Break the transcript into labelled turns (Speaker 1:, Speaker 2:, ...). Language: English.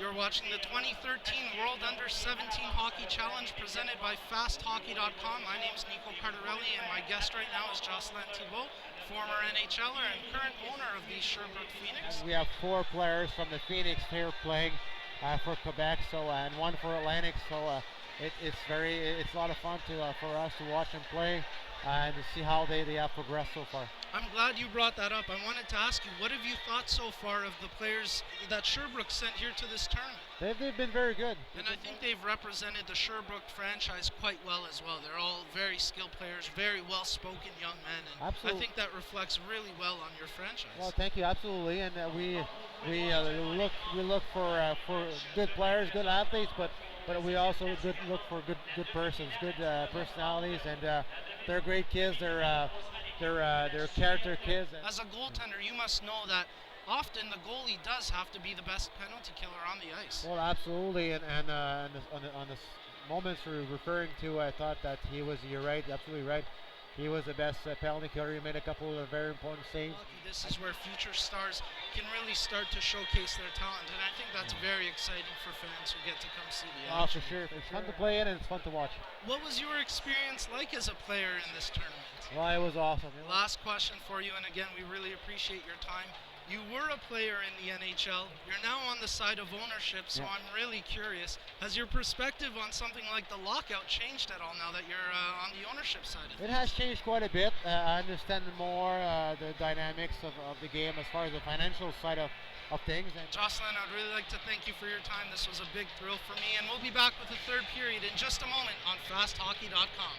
Speaker 1: You're watching the 2013 World Under-17 Hockey Challenge presented by FastHockey.com. My name's Nico Cardarelli, and my guest right now is Jocelyn Thibault, former NHLer and current owner of the Sherbrooke Phoenix.
Speaker 2: We have 4 players from the Phoenix here playing for Quebec, and 1 for Atlantic. So it's a lot of fun for us to watch them play and to see how they have progressed so far.
Speaker 1: I'm glad you brought that up. I wanted to ask you, what have you thought so far of the players that Sherbrooke sent here to this tournament?
Speaker 2: They've been very good.
Speaker 1: And I think they've represented the Sherbrooke franchise quite well as well. They're all very skilled players, very well-spoken young men, and
Speaker 2: Absolutely.
Speaker 1: I think that reflects really well on your franchise.
Speaker 2: Well, thank you, absolutely. And we look for good players, good athletes, but we also look for good persons, good personalities, and they're great kids. They're character kids.
Speaker 1: As a goaltender, you must know that often the goalie does have to be the best penalty killer on the ice.
Speaker 2: Well, absolutely, and on the moments we're referring to, I thought that you're right, absolutely right. He was the best penalty killer. He made a couple of very important saves.
Speaker 1: This is where future stars can really start to showcase their talent, and I think that's very exciting for fans who get to come see the action.
Speaker 2: Oh, for sure. It's fun to play in, and it's fun to watch.
Speaker 1: What was your experience like as a player in this tournament?
Speaker 2: Well, it was awesome.
Speaker 1: Last question for you, and again, we really appreciate your time. You were a player in the NHL. You're now on the side of ownership, so I'm really curious. Has your perspective on something like the lockout changed at all now that you're on the ownership side of it?
Speaker 2: It has changed quite a bit. I understand more the dynamics of the game as far as the financial side of things. And
Speaker 1: Jocelyn, I'd really like to thank you for your time. This was a big thrill for me, and we'll be back with the third period in just a moment on FastHockey.com.